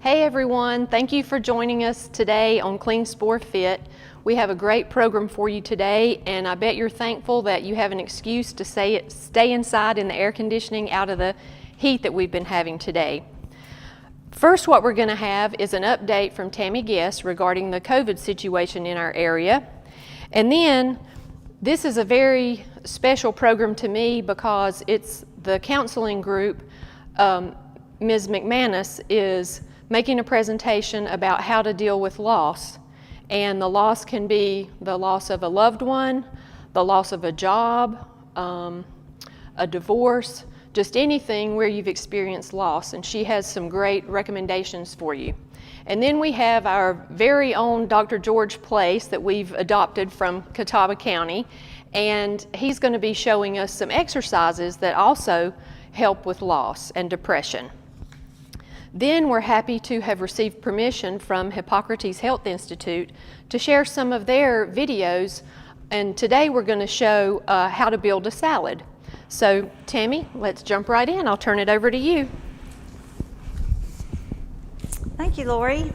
Hey everyone, thank you for joining us today on KlingsporFIT. We have a great program for you today, and I bet you're thankful that you have an excuse to stay inside in the air conditioning out of the heat that we've been having today. First, what we're going to have is an update from Tammy Guest regarding the COVID situation in our area. And then, this is a very special program to me because it's the counseling group. Ms. McManus is making a presentation about how to deal with loss. And the loss can be the loss of a loved one, the loss of a job, a divorce, just anything where you've experienced loss. And she has some great recommendations for you. And then we have our very own Dr. George Place that we've adopted from Catawba County. And he's going to be showing us some exercises that also help with loss and depression. Then we're happy to have received permission from Hippocrates Health Institute to share some of their videos, and today we're going to show how to build a salad. So Tammy, let's jump right in. I'll turn it over to you. Thank you, Lorie.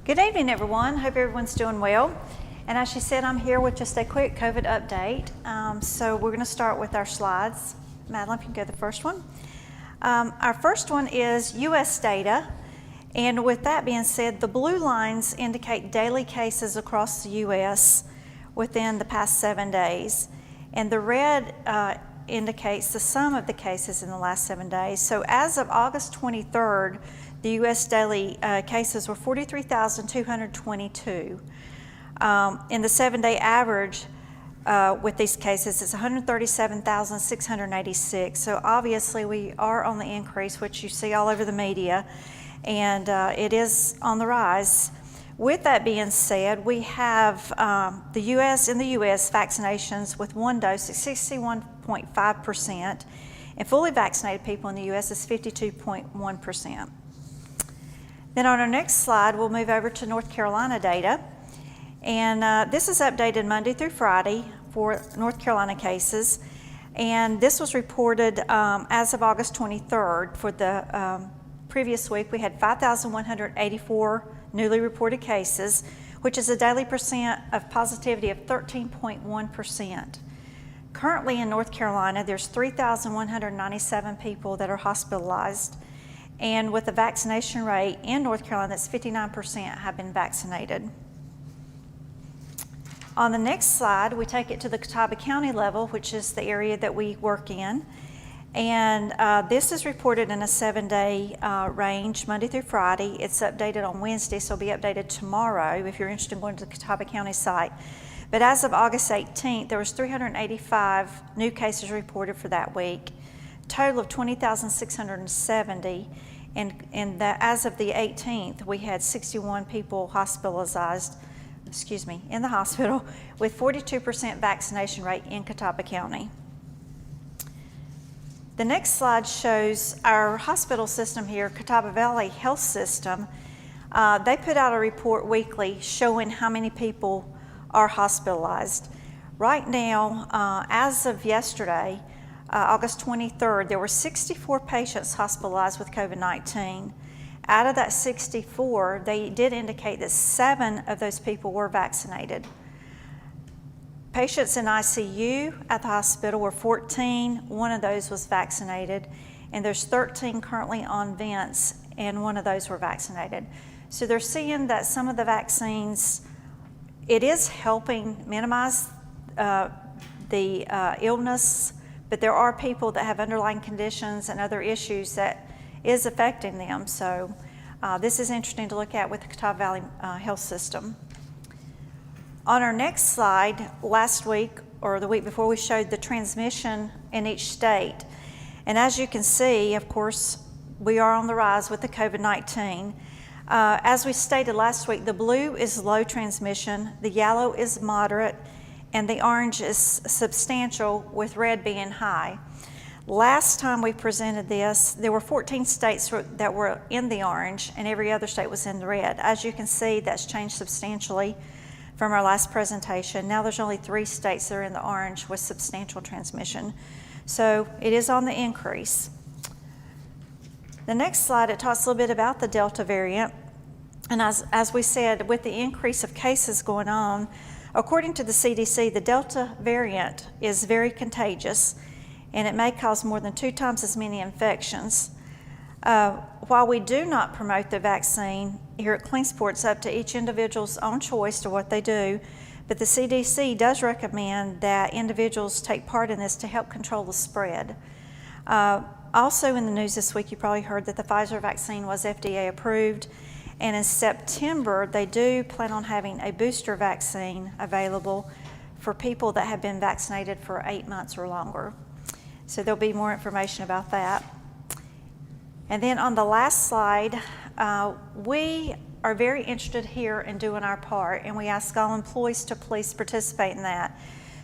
Good evening, everyone. Hope everyone's doing well. And as she said, I'm here with just a quick COVID update. So we're going to start with our slides. Madeline, if you can go to the first one. Our first one is U.S. data, and with that being said, the blue lines indicate daily cases across the U.S. within the past 7 days, and the red indicates the sum of the cases in the last 7 days. So as of August 23rd, the U.S. daily cases were 43,222. In the 7-day average, with these cases, it's 137,686. So obviously we are on the increase, which you see all over the media, and it is on the rise. With that being said, we have in the U.S. vaccinations with one dose is 61.5%, and fully vaccinated people in the U.S. is 52.1%. Then on our next slide, we'll move over to North Carolina data. And this is updated Monday through Friday for North Carolina cases. And this was reported as of August 23rd. For the previous week, we had 5,184 newly reported cases, which is a daily percent of positivity of 13.1%. Currently in North Carolina, there's 3,197 people that are hospitalized. And with the vaccination rate in North Carolina, that's 59% have been vaccinated. On the next slide, we take it to the Catawba County level, which is the area that we work in. And this is reported in a 7-day range, Monday through Friday. It's updated on Wednesday, so it'll be updated tomorrow if you're interested in going to the Catawba County site. But as of August 18th, there was 385 new cases reported for that week, total of 20,670. And as of the 18th, we had 61 people hospitalized, in the hospital, with 42% vaccination rate in Catawba County. The next slide shows our hospital system here, Catawba Valley Health System. They put out a report weekly showing how many people are hospitalized. Right now, as of yesterday, August 23rd, there were 64 patients hospitalized with COVID-19. Out of that 64, they did indicate that 7 of those people were vaccinated. Patients in ICU at the hospital were 14. 1 of those was vaccinated, and there's 13 currently on vents, and 1 of those were vaccinated. So they're seeing that some of the vaccines, it is helping minimize the illness, but there are people that have underlying conditions and other issues that is affecting them. So this is interesting to look at with the Catawba Valley Health System. On our next slide, last week or the week before, we showed the transmission in each state. And as you can see, of course, we are on the rise with the COVID-19. As we stated last week, the blue is low transmission, the yellow is moderate, and the orange is substantial, with red being high. Last time we presented this, there were 14 states that were in the orange, and every other state was in the red. As you can see, that's changed substantially from our last presentation. Now there's only 3 states that are in the orange with substantial transmission. So it is on the increase. The next slide, it talks a little bit about the Delta variant. And as we said, with the increase of cases going on, according to the CDC, the Delta variant is very contagious, and it may cause more than 2 times as many infections. While we do not promote the vaccine here at KlingSport, it's up to each individual's own choice to what they do, but the CDC does recommend that individuals take part in this to help control the spread. Also in the news this week, you probably heard that the Pfizer vaccine was FDA approved, and in September, they do plan on having a booster vaccine available for people that have been vaccinated for 8 months or longer. So there'll be more information about that. And then on the last slide, we are very interested here in doing our part, and we ask all employees to please participate in that.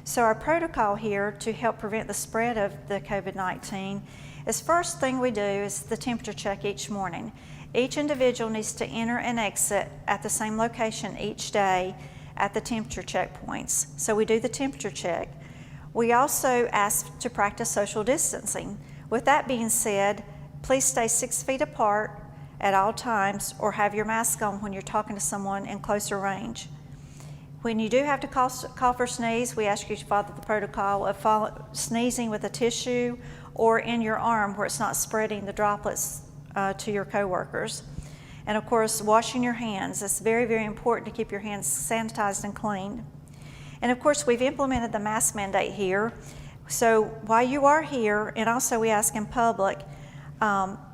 So our protocol here to help prevent the spread of the COVID-19 is, first thing we do is the temperature check each morning. Each individual needs to enter and exit at the same location each day at the temperature checkpoints. So we do the temperature check. We also ask to practice social distancing. With that being said, please stay 6 feet apart at all times, or have your mask on when you're talking to someone in closer range. When you do have to cough or sneeze, we ask you to follow the protocol of sneezing with a tissue or in your arm where it's not spreading the droplets to your coworkers. And of course, washing your hands. It's very, very important to keep your hands sanitized and clean. And of course, we've implemented the mask mandate here. So while you are here, and also we ask in public,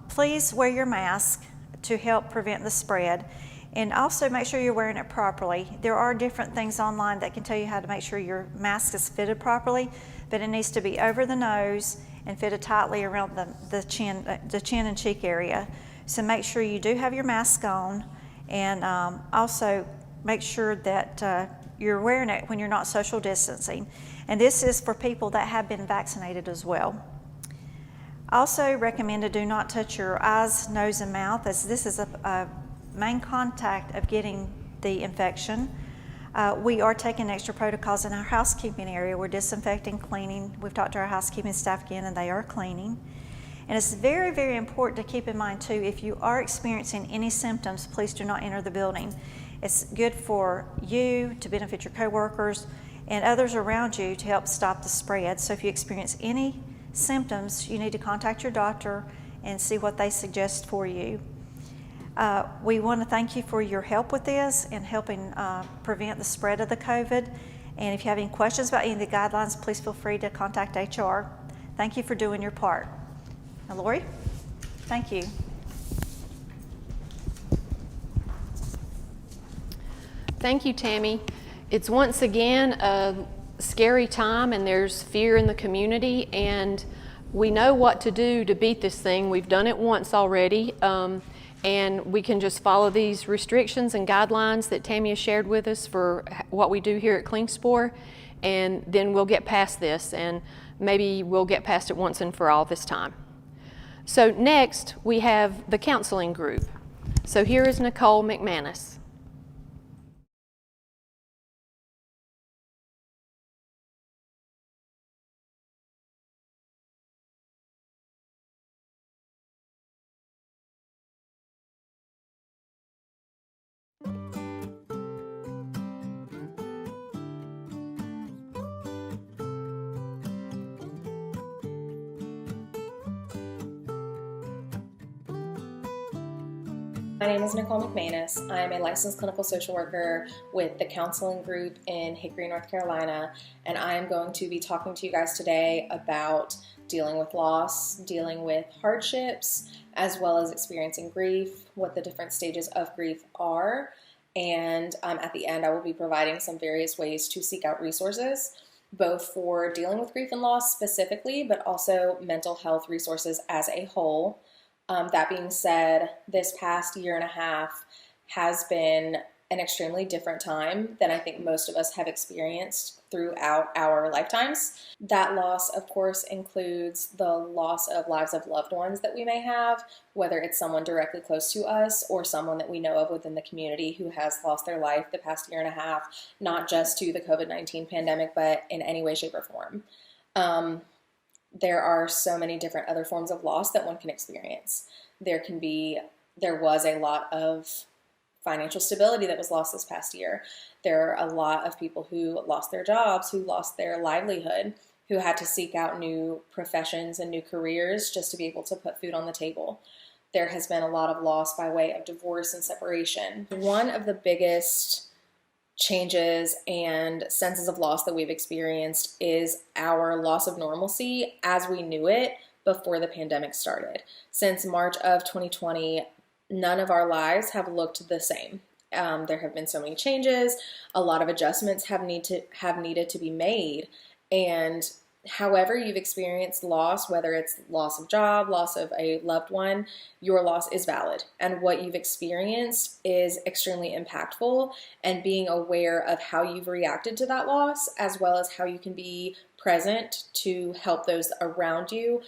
please wear your mask to help prevent the spread. And also make sure you're wearing it properly. There are different things online that can tell you how to make sure your mask is fitted properly, but it needs to be over the nose and fitted tightly around the chin and cheek area. So make sure you do have your mask on, and also make sure that you're wearing it when you're not social distancing. And this is for people that have been vaccinated as well. Also recommended, do not touch your eyes, nose, and mouth, as this is a main contact of getting the infection. We are taking extra protocols in our housekeeping area. We're disinfecting, cleaning. We've talked to our housekeeping staff again, and they are cleaning. And it's very, very important to keep in mind too, if you are experiencing any symptoms, please do not enter the building. It's good for you to benefit your coworkers and others around you to help stop the spread. So if you experience any symptoms, you need to contact your doctor and see what they suggest for you. We want to thank you for your help with this and helping prevent the spread of the COVID. And if you have any questions about any of the guidelines, please feel free to contact HR. Thank you for doing your part. Now, Lorie, thank you. Thank you, Tammy. It's once again a scary time, and there's fear in the community, and we know what to do to beat this thing. We've done it once already, and we can just follow these restrictions and guidelines that Tammy has shared with us for what we do here at KlingSpor, and then we'll get past this, and maybe we'll get past it once and for all this time. So next, we have the counseling group. So here is Nicole McManus. My name is Nicole McManus. I'm a licensed clinical social worker with the counseling group in Hickory, North Carolina, and I'm going to be talking to you guys today about dealing with loss, dealing with hardships, as well as experiencing grief, what the different stages of grief are, and at the end I will be providing some various ways to seek out resources, both for dealing with grief and loss specifically, but also mental health resources as a whole. That being said, this past year and a half has been an extremely different time than I think most of us have experienced throughout our lifetimes. That loss, of course, includes the loss of lives of loved ones that we may have, whether it's someone directly close to us or someone that we know of within the community who has lost their life the past year and a half, not just to the COVID-19 pandemic, but in any way, shape, or form. there are so many different other forms of loss that one can experience. There was a lot of financial stability that was lost this past year. There are a lot of people who lost their jobs, who lost their livelihood, who had to seek out new professions and new careers just to be able to put food on the table. There has been a lot of loss by way of divorce and separation. One of the biggest changes and senses of loss that we've experienced is our loss of normalcy as we knew it before the pandemic started. Since March of 2020, none of our lives have looked the same. There have been so many changes. A lot of adjustments have needed to be made. And however you've experienced loss, whether it's loss of job, loss of a loved one, your loss is valid. And what you've experienced is extremely impactful. And being aware of how you've reacted to that loss, as well as how you can be present to help those around you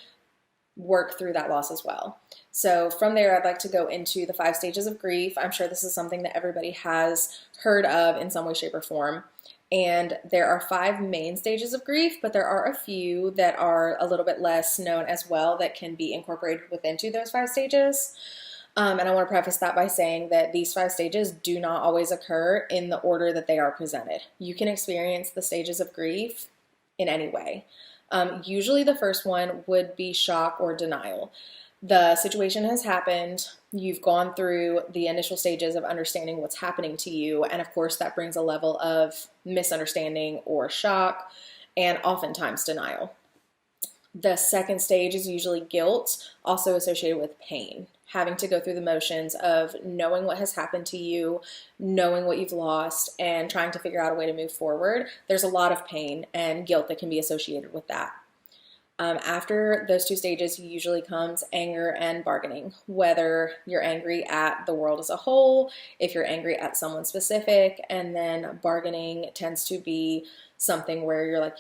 work through that loss as well. So from there, I'd like to go into the 5 stages of grief. I'm sure this is something that everybody has heard of in some way, shape, or form. And there are 5 main stages of grief, but there are a few that are a little bit less known as well that can be incorporated within those 5 stages. And I want to preface that by saying that these 5 stages do not always occur in the order that they are presented. You can experience the stages of grief in any way. Usually the first one would be shock or denial. The situation has happened, you've gone through the initial stages of understanding what's happening to you, and of course that brings a level of misunderstanding or shock, and oftentimes denial. The second stage is usually guilt, also associated with pain. Having to go through the motions of knowing what has happened to you, knowing what you've lost, and trying to figure out a way to move forward. There's a lot of pain and guilt that can be associated with that. After those 2 stages usually comes anger and bargaining, whether you're angry at the world as a whole, if you're angry at someone specific, and then bargaining tends to be something where you're like,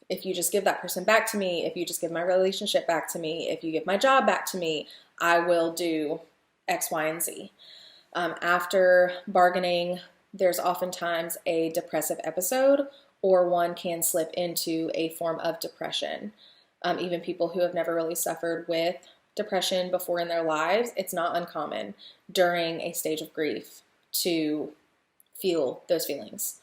if you just give that person back to me, if you just give my relationship back to me, if you give my job back to me, I will do X, Y, and Z. After bargaining, there's oftentimes a depressive episode, or one can slip into a form of depression. Even people who have never really suffered with depression before in their lives, it's not uncommon during a stage of grief to feel those feelings.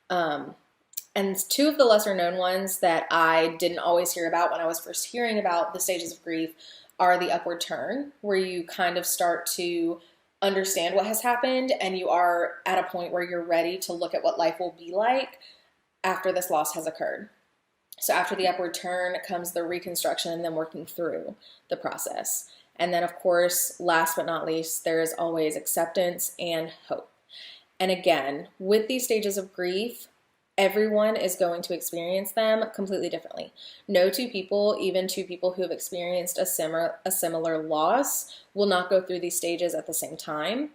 And 2 of the lesser known ones that I didn't always hear about when I was first hearing about the stages of grief are the upward turn, where you kind of start to understand what has happened and you are at a point where you're ready to look at what life will be like after this loss has occurred. So after the upward turn comes the reconstruction and then working through the process. And then of course, last but not least, there is always acceptance and hope. And again, with these stages of grief, everyone is going to experience them completely differently. No 2 people, even 2 people who have experienced a similar loss, will not go through these stages at the same time.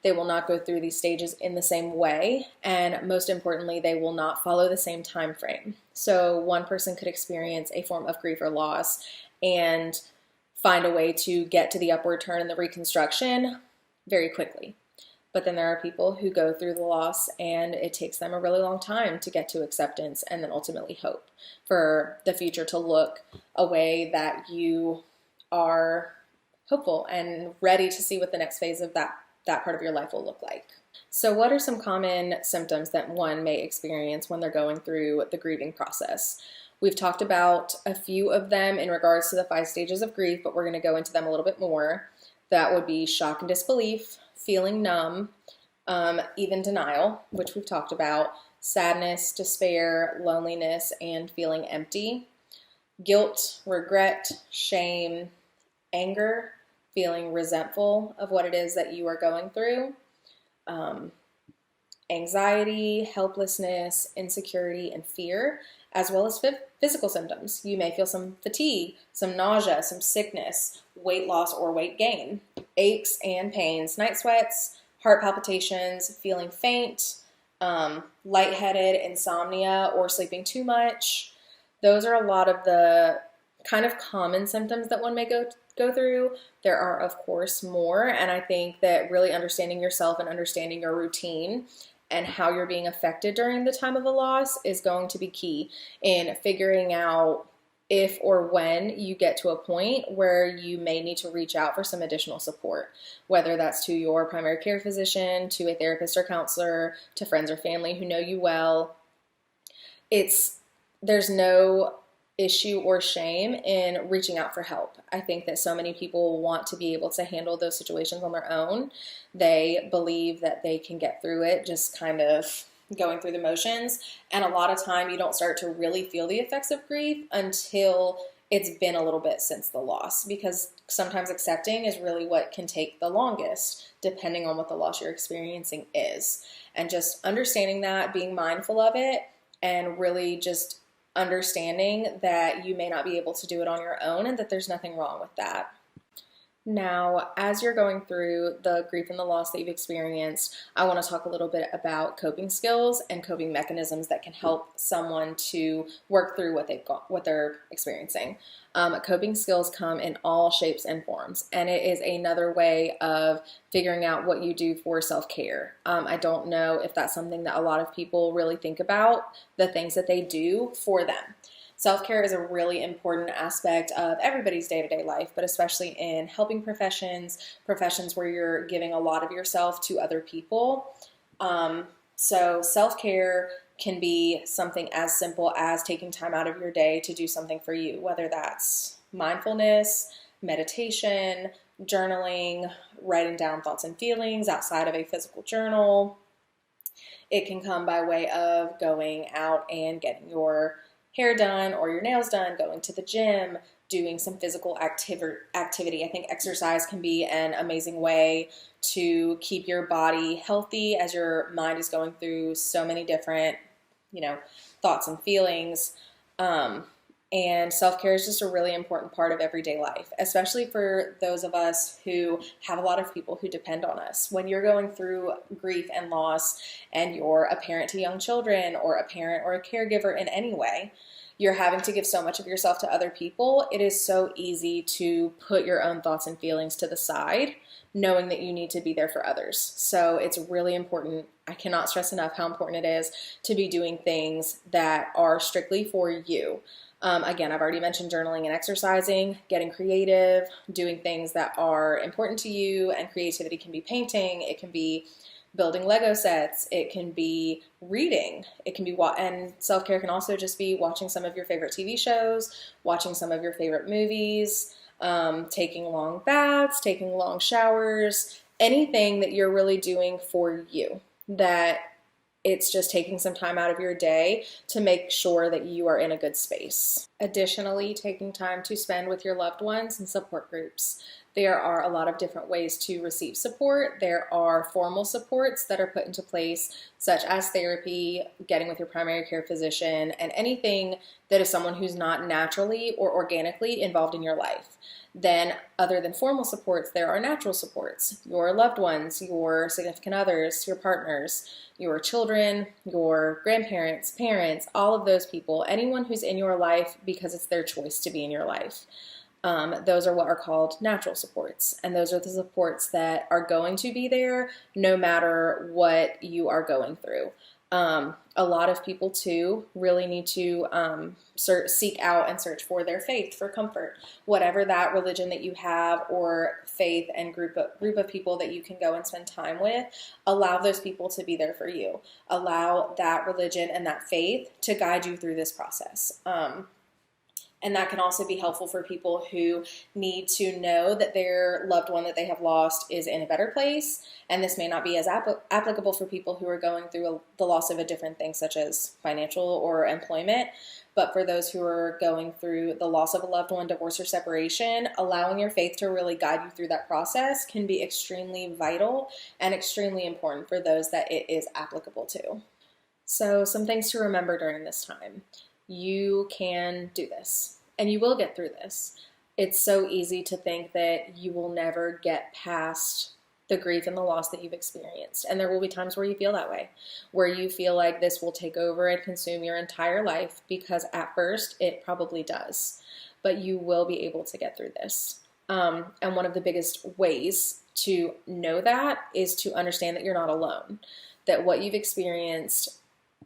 They will not go through these stages in the same way, and most importantly, they will not follow the same time frame. So one person could experience a form of grief or loss and find a way to get to the upward turn and the reconstruction very quickly. But then there are people who go through the loss and it takes them a really long time to get to acceptance and then ultimately hope for the future to look a way that you are hopeful and ready to see what the next phase of that part of your life will look like. So what are some common symptoms that one may experience when they're going through the grieving process? We've talked about a few of them in regards to the 5 stages of grief, but we're going to go into them a little bit more. That would be shock and disbelief, feeling numb, even denial, which we've talked about, sadness, despair, loneliness, and feeling empty, guilt, regret, shame, anger, feeling resentful of what it is that you are going through, anxiety, helplessness, insecurity, and fear, as well as physical symptoms. You may feel some fatigue, some nausea, some sickness, weight loss or weight gain, aches and pains, night sweats, heart palpitations, feeling faint, lightheaded, insomnia, or sleeping too much. Those are a lot of the kind of common symptoms that one may go through. There are, of course, more, and I think that really understanding yourself and understanding your routine and how you're being affected during the time of the loss is going to be key in figuring out if or when you get to a point where you may need to reach out for some additional support, whether that's to your primary care physician, to a therapist or counselor, to friends or family who know you well. There's no issue or shame in reaching out for help. I think that so many people want to be able to handle those situations on their own. They believe that they can get through it just kind of going through the motions. And a lot of time you don't start to really feel the effects of grief until it's been a little bit since the loss, because sometimes accepting is really what can take the longest, depending on what the loss you're experiencing is. And just understanding that, being mindful of it, and really just understanding that you may not be able to do it on your own and that there's nothing wrong with that. Now, as you're going through the grief and the loss that you've experienced, I want to talk a little bit about coping skills and coping mechanisms that can help someone to work through what they're experiencing. Coping skills come in all shapes and forms, and it is another way of figuring out what you do for self-care. I don't know if that's something that a lot of people really think about, the things that they do for them. Self-care is a really important aspect of everybody's day-to-day life, but especially in helping professions where you're giving a lot of yourself to other people. So self-care can be something as simple as taking time out of your day to do something for you, whether that's mindfulness, meditation, journaling, writing down thoughts and feelings outside of a physical journal. It can come by way of going out and getting your hair done or your nails done, going to the gym, doing some physical activity. I think exercise can be an amazing way to keep your body healthy as your mind is going through so many different, thoughts and feelings. And self-care is just a really important part of everyday life, especially for those of us who have a lot of people who depend on us. When you're going through grief and loss and you're a parent to young children or a parent or a caregiver in any way, you're having to give so much of yourself to other people. It is so easy to put your own thoughts and feelings to the side, knowing that you need to be there for others. So it's really important. I cannot stress enough how important it is to be doing things that are strictly for you. Again, I've already mentioned journaling and exercising, getting creative, doing things that are important to you, and creativity can be painting, it can be building Lego sets, it can be reading, it can be, and self-care can also just be watching some of your favorite TV shows, watching some of your favorite movies, taking long baths, taking long showers, anything that you're really doing for you, that it's just taking some time out of your day to make sure that you are in a good space. Additionally, taking time to spend with your loved ones and support groups. There are a lot of different ways to receive support. There are formal supports that are put into place, such as therapy, getting with your primary care physician, and anything that is someone who's not naturally or organically involved in your life. Then, other than formal supports, there are natural supports. Your loved ones, your significant others, your partners, your children, your grandparents, parents, all of those people, anyone who's in your life because it's their choice to be in your life. Those are what are called natural supports, and those are the supports that are going to be there no matter what you are going through. A lot of people too really need to seek out and search for their faith for comfort, whatever that religion that you have or faith and group of people that you can go and spend time with. Allow those people to be there for you. Allow that religion and that faith to guide you through this process. And that can also be helpful for people who need to know that their loved one that they have lost is in a better place. And this may not be as applicable for people who are going through the loss of a different thing, such as financial or employment. But for those who are going through the loss of a loved one, divorce, or separation, allowing your faith to really guide you through that process can be extremely vital and extremely important for those that it is applicable to. So some things to remember during this time. You can do this, and you will get through this. It's so easy to think that you will never get past the grief and the loss that you've experienced. And there will be times where you feel that way, where you feel like this will take over and consume your entire life, because at first it probably does. But you will be able to get through this. And one of the biggest ways to know that is to understand that you're not alone, that what you've experienced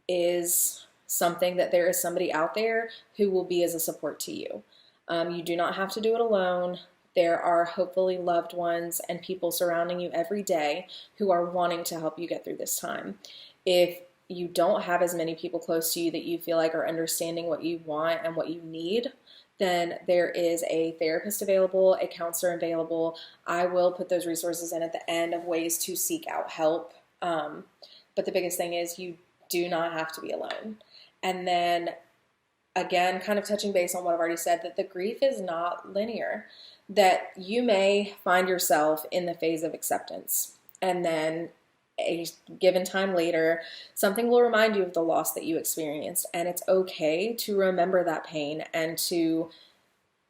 is something that there is somebody out there who will be as a support to you. You do not have to do it alone. There are hopefully loved ones and people surrounding you every day who are wanting to help you get through this time. If you don't have as many people close to you that you feel like are understanding what you want and what you need, then there is a therapist available, a counselor available. I will put those resources in at the end of ways to seek out help. But the biggest thing is you do not have to be alone. And then again, kind of touching base on what I've already said, that the grief is not linear, that you may find yourself in the phase of acceptance, and then a given time later, something will remind you of the loss that you experienced, and it's okay to remember that pain and to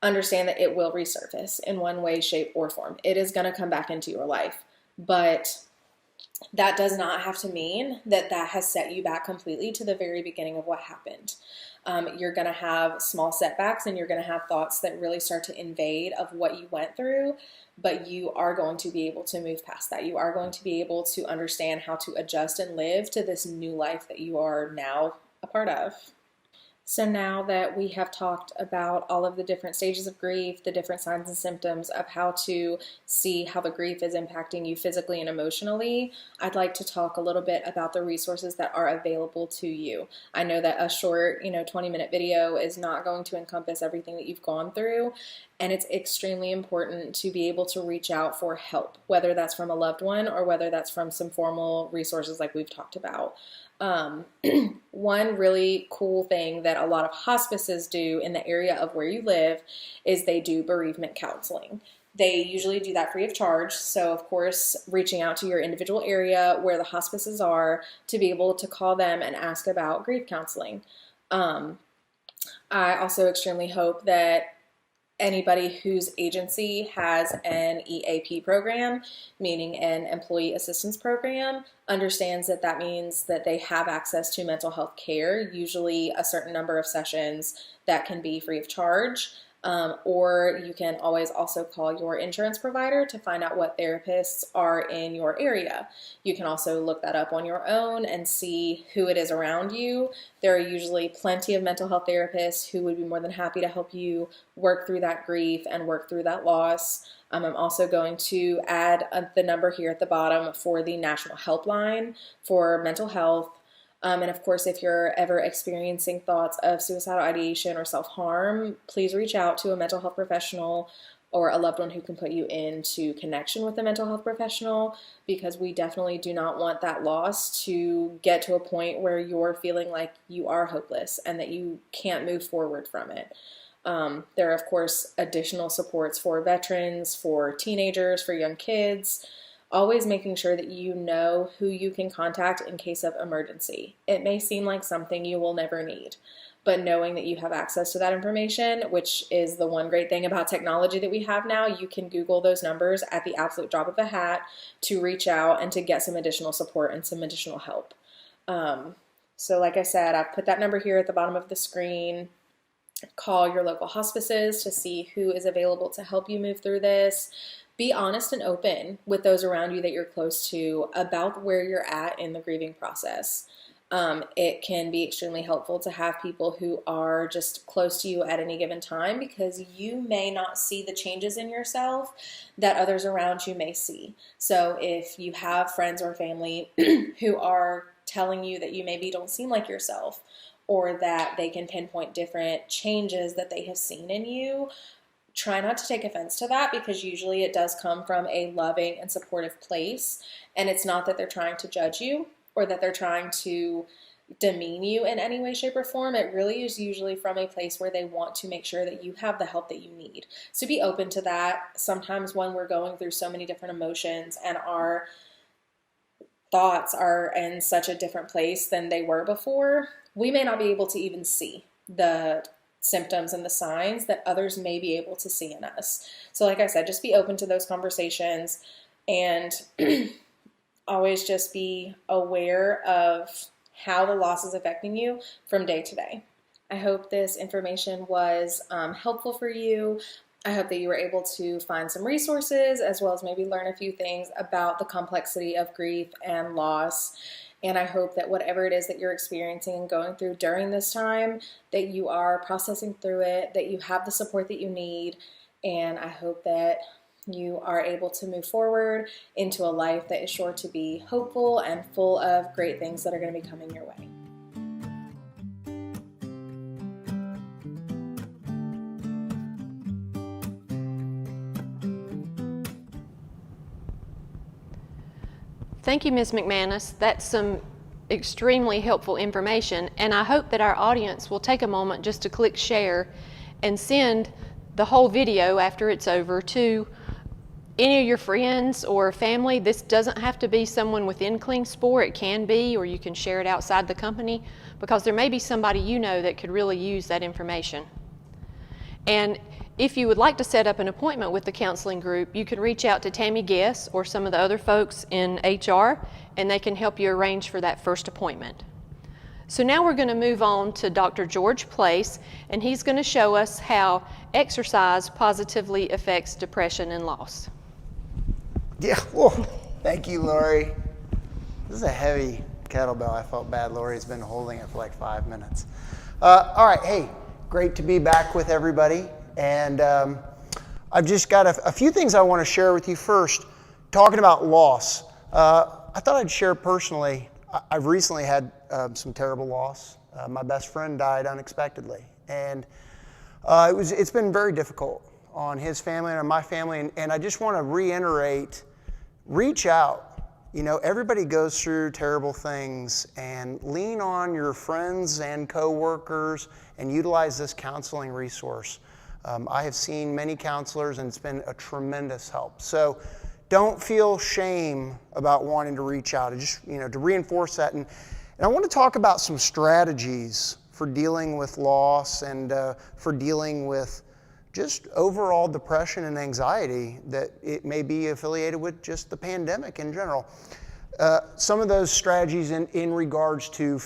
understand that it will resurface in one way, shape, or form. It is going to come back into your life, but that does not have to mean that that has set you back completely to the very beginning of what happened. You're going to have small setbacks, and you're going to have thoughts that really start to invade of what you went through, but you are going to be able to move past that. You are going to be able to understand how to adjust and live to this new life that you are now a part of. So now that we have talked about all of the different stages of grief, the different signs and symptoms of how to see how the grief is impacting you physically and emotionally, I'd like to talk a little bit about the resources that are available to you. I know that a short, 20-minute video is not going to encompass everything that you've gone through, and it's extremely important to be able to reach out for help, whether that's from a loved one or whether that's from some formal resources like we've talked about. One really cool thing that a lot of hospices do in the area of where you live is they do bereavement counseling. They usually do that free of charge. So of course, reaching out to your individual area where the hospices are to be able to call them and ask about grief counseling. I also extremely hope that anybody whose agency has an EAP program, meaning an employee assistance program, understands that that means that they have access to mental health care, usually a certain number of sessions that can be free of charge. Or you can always also call your insurance provider to find out what therapists are in your area. You can also look that up on your own and see who it is around you. There are usually plenty of mental health therapists who would be more than happy to help you work through that grief and work through that loss. I'm also going to add the number here at the bottom for the National Helpline for mental health. And of course, if you're ever experiencing thoughts of suicidal ideation or self-harm, please reach out to a mental health professional or a loved one who can put you into connection with a mental health professional, because we definitely do not want that loss to get to a point where you're feeling like you are hopeless and that you can't move forward from it. There are, of course, additional supports for veterans, for teenagers, for young kids. Always making sure that you know who you can contact in case of emergency. It may seem like something you will never need, but knowing that you have access to that information, which is the one great thing about technology that we have now, you can Google those numbers at the absolute drop of a hat to reach out and to get some additional support and some additional help. So like I said, I've put that number here at the bottom of the screen. Call your local hospices to see who is available to help you move through this. Be honest and open with those around you that you're close to about where you're at in the grieving process. It can be extremely helpful to have people who are just close to you at any given time, because you may not see the changes in yourself that others around you may see. So if you have friends or family who are telling you that you maybe don't seem like yourself, or that they can pinpoint different changes that they have seen in you, try not to take offense to that, because usually it does come from a loving and supportive place. And it's not that they're trying to judge you or that they're trying to demean you in any way, shape, or form. It really is usually from a place where they want to make sure that you have the help that you need. So be open to that. Sometimes when we're going through so many different emotions and our thoughts are in such a different place than they were before, we may not be able to even see the symptoms and the signs that others may be able to see in us. So like I said, just be open to those conversations, and always just be aware of how the loss is affecting you from day to day. I hope this information was helpful for you. I hope that you were able to find some resources as well as maybe learn a few things about the complexity of grief and loss. And I hope that whatever it is that you're experiencing and going through during this time, that you are processing through it, that you have the support that you need. And I hope that you are able to move forward into a life that is sure to be hopeful and full of great things that are going to be coming your way. Thank you, Ms. McManus. That's some extremely helpful information, and I hope that our audience will take a moment just to click share and send the whole video after it's over to any of your friends or family. This doesn't have to be someone within Klingspor. It can be, or you can share it outside the company, because there may be somebody you know that could really use that information. And if you would like to set up an appointment with the counseling group, you can reach out to Tammy Guess or some of the other folks in HR, and they can help you arrange for that first appointment. So now we're going to move on to Dr. George Place, and he's going to show us how exercise positively affects depression and loss. Yeah, whoa. Thank you, Lorie. This is a heavy kettlebell. I felt bad. Lorie's been holding it for like 5 minutes. All right, hey, great to be back with everybody. And I've just got a few things I want to share with you. First, talking about loss. I thought I'd share personally, I've recently had some terrible loss. My best friend died unexpectedly. And it's been very difficult on his family and on my family. And I just want to reiterate, reach out. You know, everybody goes through terrible things, and lean on your friends and coworkers and utilize this counseling resource. I have seen many counselors, and it's been a tremendous help. So don't feel shame about wanting to reach out. And just, you know, to reinforce that. And I want to talk about some strategies for dealing with loss and for dealing with just overall depression and anxiety that it may be affiliated with just the pandemic in general. Some of those strategies in regards to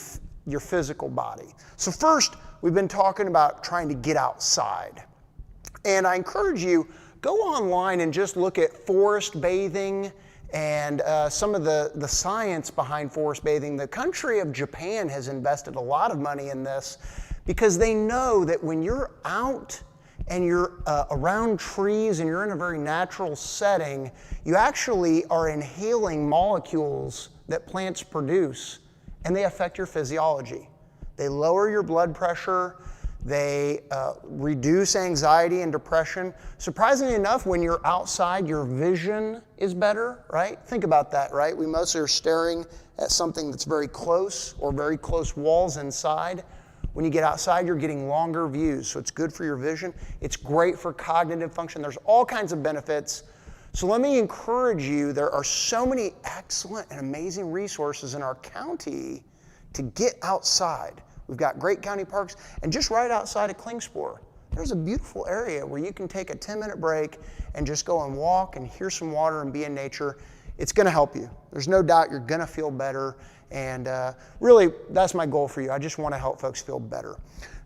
your physical body. So first, we've been talking about trying to get outside. And I encourage you, go online and just look at forest bathing and some of the science behind forest bathing. The country of Japan has invested a lot of money in this because they know that when you're out and you're around trees and you're in a very natural setting, you actually are inhaling molecules that plants produce, and they affect your physiology. They lower your blood pressure. They reduce anxiety and depression. Surprisingly enough, when you're outside, your vision is better, right? Think about that, right? We mostly are staring at something that's very close or very close walls inside. When you get outside, you're getting longer views, so it's good for your vision. It's great for cognitive function. There's all kinds of benefits. So let me encourage you, there are so many excellent and amazing resources in our county to get outside. We've got great county parks, and just right outside of Klingspor, there's a beautiful area where you can take a 10-minute break and just go and walk and hear some water and be in nature. It's going to help you. There's no doubt you're going to feel better, and really, that's my goal for you. I just want to help folks feel better.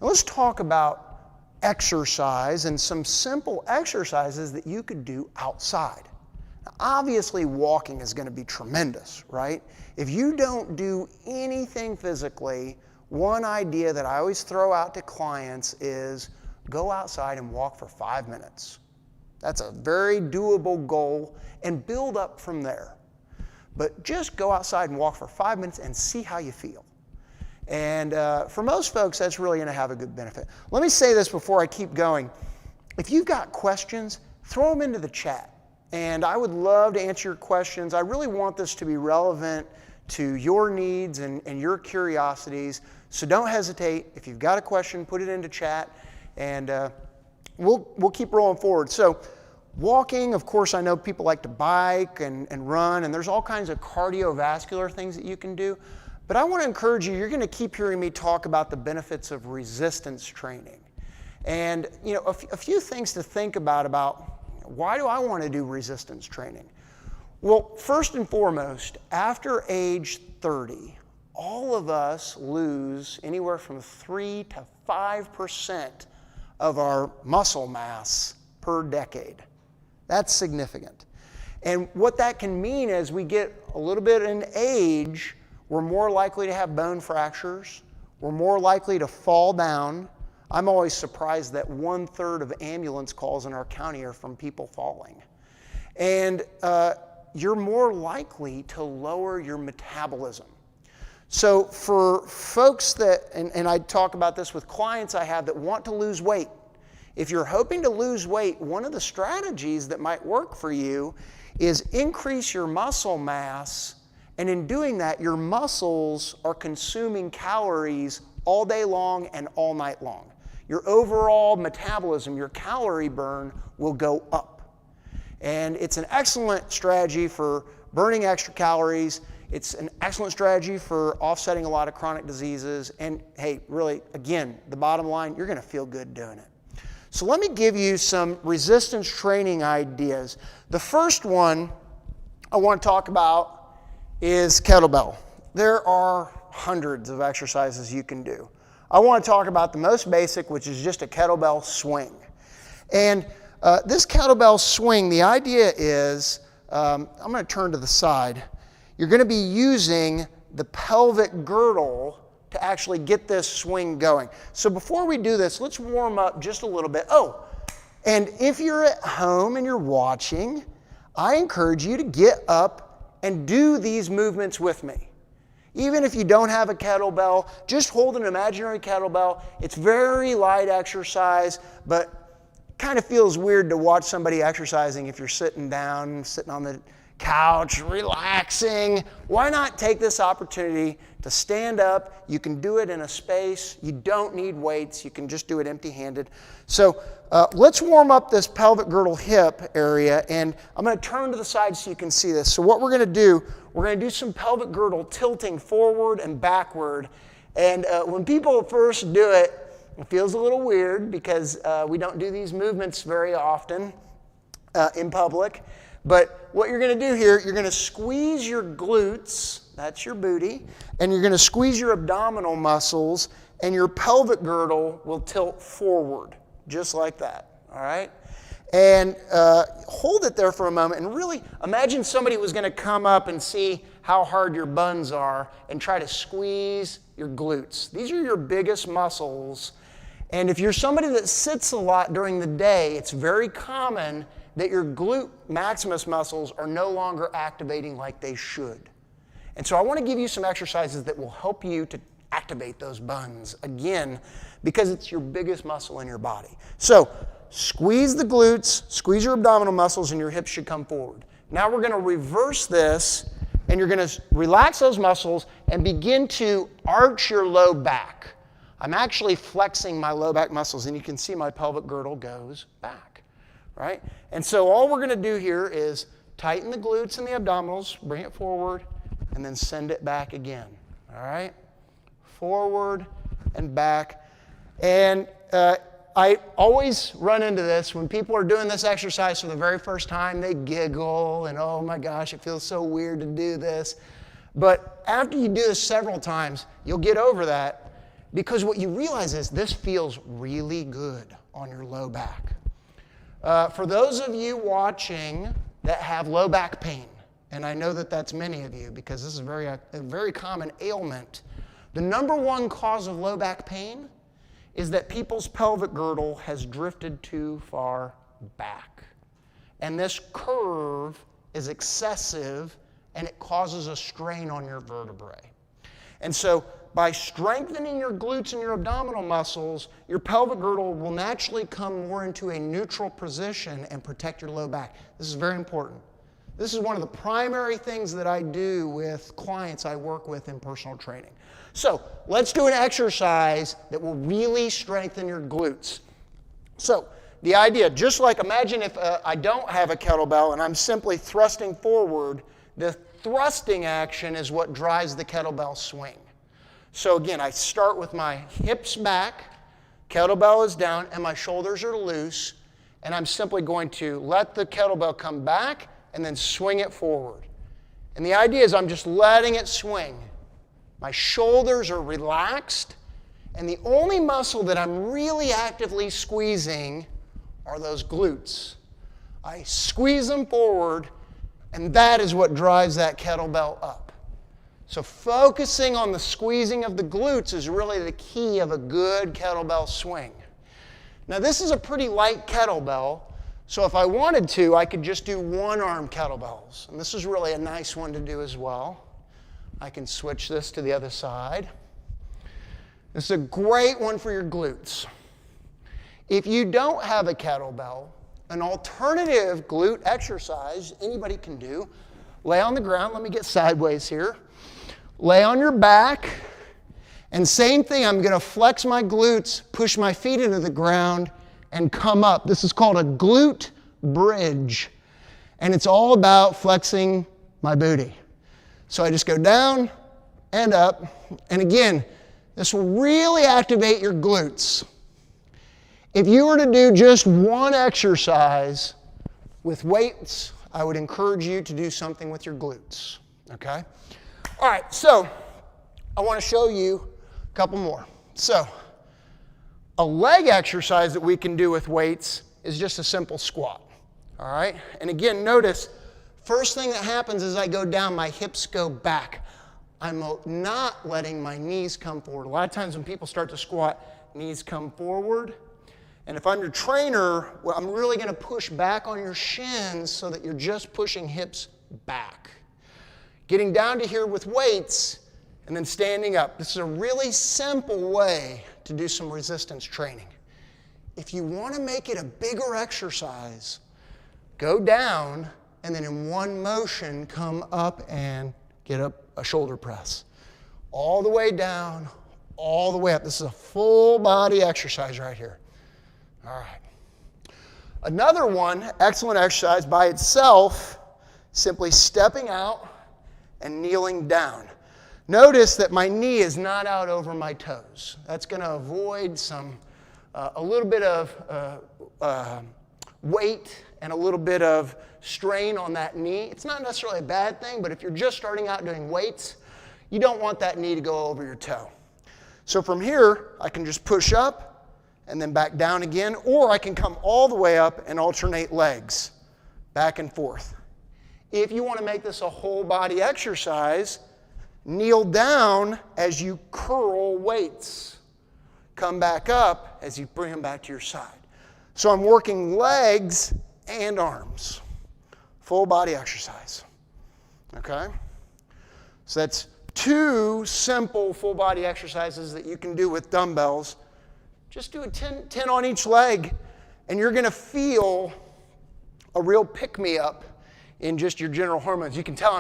Now let's talk about exercise and some simple exercises that you could do outside. Now, obviously, walking is going to be tremendous, right? If you don't do anything physically, one idea that I always throw out to clients is go outside and walk for 5 minutes. That's a very doable goal, and build up from there. But just go outside and walk for 5 minutes and see how you feel. And for most folks, that's really going to have a good benefit. Let me say this before I keep going. If you've got questions, throw them into the chat. And I would love to answer your questions. I really want this to be relevant to your needs and your curiosities. So don't hesitate. If you've got a question, put it into chat, and we'll keep rolling forward. So walking, of course, I know people like to bike and run, and there's all kinds of cardiovascular things that you can do. But I want to encourage you, you're going to keep hearing me talk about the benefits of resistance training. And you know, a few things to think about why do I want to do resistance training? Well, first and foremost, after age 30, all of us lose anywhere from 3 to 5% of our muscle mass per decade. That's significant. And what that can mean as we get a little bit in age, we're more likely to have bone fractures. We're more likely to fall down. I'm always surprised that 1/3 of ambulance calls in our county are from people falling. And you're more likely to lower your metabolism. So for folks that, and I talk about this with clients I have that want to lose weight, if you're hoping to lose weight, one of the strategies that might work for you is increase your muscle mass, and in doing that, your muscles are consuming calories all day long and all night long. Your overall metabolism, your calorie burn will go up. And it's an excellent strategy for burning extra calories. It's an excellent strategy for offsetting a lot of chronic diseases. And hey, really, again, the bottom line, you're going to feel good doing it. So let me give you some resistance training ideas. The first one I want to talk about is kettlebell. There are hundreds of exercises you can do. I want to talk about the most basic, which is just a kettlebell swing. And this kettlebell swing, the idea is, I'm going to turn to the side. You're going to be using the pelvic girdle to actually get this swing going. So before we do this, let's warm up just a little bit. Oh, and if you're at home and you're watching, I encourage you to get up and do these movements with me. Even if you don't have a kettlebell, just hold an imaginary kettlebell. It's very light exercise, but kind of feels weird to watch somebody exercising if you're sitting down, sitting on the couch, relaxing. Why not take this opportunity to stand up? You can do it in a space. You don't need weights. You can just do it empty-handed. So let's warm up this pelvic girdle hip area, and I'm going to turn to the side so you can see this. So what we're going to do some pelvic girdle tilting forward and backward. And when people first do it, it feels a little weird because we don't do these movements very often in public. But what you're going to do here, you're going to squeeze your glutes, that's your booty, and you're going to squeeze your abdominal muscles, and your pelvic girdle will tilt forward, just like that, all right? And hold it there for a moment, and really imagine somebody was going to come up and see how hard your buns are and try to squeeze your glutes. These are your biggest muscles. And if you're somebody that sits a lot during the day, it's very common that your glute maximus muscles are no longer activating like they should. And so I want to give you some exercises that will help you to activate those buns again, because it's your biggest muscle in your body. So squeeze the glutes, squeeze your abdominal muscles, and your hips should come forward. Now we're going to reverse this, and you're going to relax those muscles and begin to arch your low back. I'm actually flexing my low back muscles, and you can see my pelvic girdle goes back, right? And so all we're going to do here is tighten the glutes and the abdominals, bring it forward, and then send it back again, all right? Forward and back. And I always run into this when people are doing this exercise for the very first time. They giggle and, oh my gosh, it feels so weird to do this. But after you do this several times, you'll get over that, because what you realize is this feels really good on your low back. For those of you watching that have low back pain, and I know that that's many of you because this is a very common ailment, the number one cause of low back pain is that people's pelvic girdle has drifted too far back. And this curve is excessive, and it causes a strain on your vertebrae. And so by strengthening your glutes and your abdominal muscles, your pelvic girdle will naturally come more into a neutral position and protect your low back. This is very important. This is one of the primary things that I do with clients I work with in personal training. So let's do an exercise that will really strengthen your glutes. So the idea, just like imagine if I don't have a kettlebell and I'm simply thrusting forward, the thrusting action is what drives the kettlebell swing. So again, I start with my hips back, kettlebell is down, and my shoulders are loose, and I'm simply going to let the kettlebell come back and then swing it forward. And the idea is I'm just letting it swing. My shoulders are relaxed, and the only muscle that I'm really actively squeezing are those glutes. I squeeze them forward, and that is what drives that kettlebell up. So focusing on the squeezing of the glutes is really the key of a good kettlebell swing. Now this is a pretty light kettlebell, so if I wanted to, I could just do one-arm kettlebells. And this is really a nice one to do as well. I can switch this to the other side. This is a great one for your glutes. If you don't have a kettlebell, an alternative glute exercise anybody can do, lay on the ground. Let me get sideways here. Lay on your back, and same thing, I'm going to flex my glutes, push my feet into the ground, and come up. This is called a glute bridge, and it's all about flexing my booty. So I just go down and up, and again, this will really activate your glutes. If you were to do just one exercise with weights, I would encourage you to do something with your glutes, okay? All right, so I want to show you a couple more. So a leg exercise that we can do with weights is just a simple squat, all right? And again, notice, first thing that happens is I go down, my hips go back. I'm not letting my knees come forward. A lot of times when people start to squat, knees come forward. And if I'm your trainer, well, I'm really going to push back on your shins so that you're just pushing hips back. Getting down to here with weights and then standing up. This is a really simple way to do some resistance training. If you want to make it a bigger exercise, go down and then in one motion come up and get up a shoulder press. All the way down, all the way up. This is a full body exercise right here. All right. Another one, excellent exercise by itself, simply stepping out and kneeling down. Notice that my knee is not out over my toes. That's going to avoid a little bit of weight and a little bit of strain on that knee. It's not necessarily a bad thing, but if you're just starting out doing weights, you don't want that knee to go over your toe. So from here, I can just push up and then back down again, or I can come all the way up and alternate legs, back and forth. If you want to make this a whole body exercise, kneel down as you curl weights. Come back up as you bring them back to your side. So I'm working legs and arms. Full body exercise. Okay? So that's two simple full body exercises that you can do with dumbbells. Just do a 10 on each leg, and you're going to feel a real pick-me-up in just your general hormones. You can tell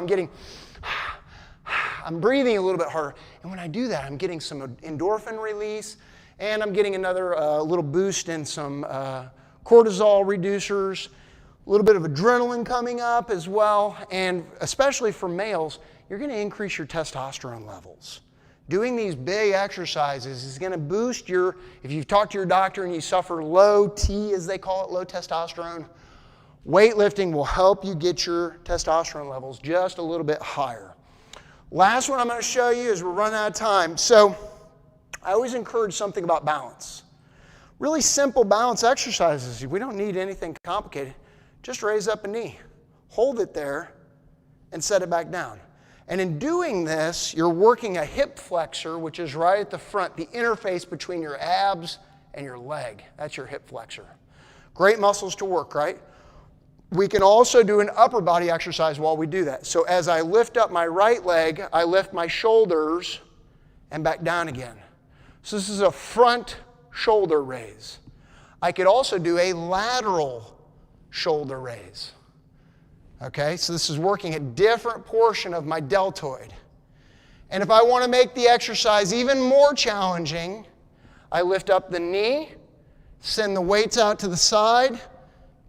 I'm breathing a little bit harder. And when I do that, I'm getting some endorphin release, and I'm getting another little boost in some cortisol reducers, a little bit of adrenaline coming up as well. And especially for males, you're going to increase your testosterone levels. Doing these big exercises is going to boost if you've talked to your doctor and you suffer low T, as they call it, low testosterone, weightlifting will help you get your testosterone levels just a little bit higher. Last one I'm going to show you is we're running out of time. So I always encourage something about balance. Really simple balance exercises. We don't need anything complicated. Just raise up a knee, hold it there, and set it back down. And in doing this, you're working a hip flexor, which is right at the front, the interface between your abs and your leg. That's your hip flexor. Great muscles to work, right? We can also do an upper body exercise while we do that. So as I lift up my right leg, I lift my shoulders and back down again. So this is a front shoulder raise. I could also do a lateral shoulder raise. Okay, so this is working a different portion of my deltoid. And if I want to make the exercise even more challenging, I lift up the knee, send the weights out to the side,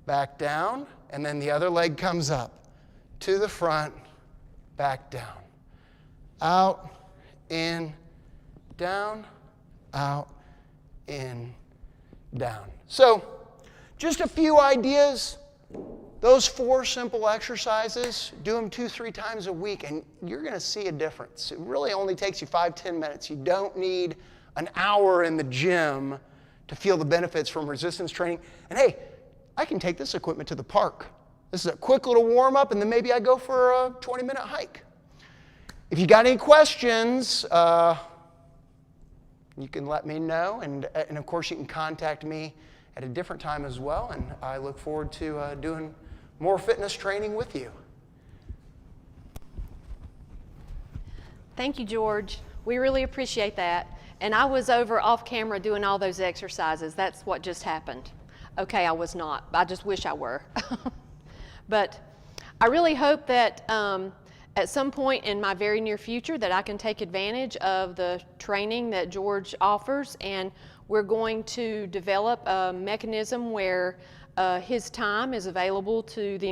back down, and then the other leg comes up to the front, back down. Out, in, down, out, in, down. So, just a few ideas. Those 4 simple exercises, do them 2-3 times a week, and you're going to see a difference. It really only takes you 5-10 minutes. You don't need an hour in the gym to feel the benefits from resistance training. And hey, I can take this equipment to the park. This is a quick little warm up, and then maybe I go for a 20-minute hike. If you got any questions, you can let me know, and of course you can contact me at a different time as well, and I look forward to doing more fitness training with you. Thank you, George. We really appreciate that. And I was over off camera doing all those exercises. That's what just happened. Okay, I was not. I just wish I were. But I really hope that at some point in my very near future that I can take advantage of the training that George offers, and we're going to develop a mechanism where his time is available to the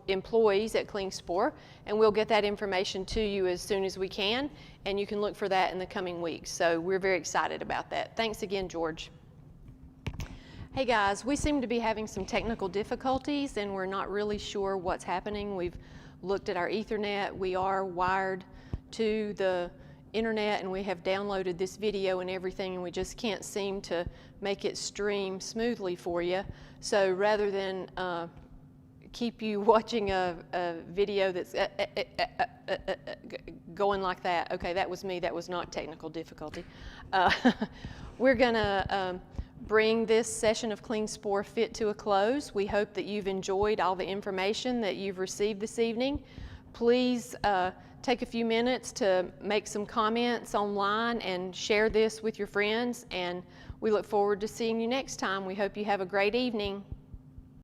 employees at Klingspor, and we'll get that information to you as soon as we can, and you can look for that in the coming weeks. So we're very excited about that. Thanks again, George. Hey guys, we seem to be having some technical difficulties and we're not really sure what's happening. We've looked at our Ethernet. We are wired to the internet and we have downloaded this video and everything, and we just can't seem to make it stream smoothly for you. So rather than keep you watching a video that's going like that, okay, that was me, that was not technical difficulty. We're gonna bring this session of KlingsporFIT to a close. We hope that you've enjoyed all the information that you've received this evening. Please take a few minutes to make some comments online and share this with your friends, and we look forward to seeing you next time. We hope you have a great evening.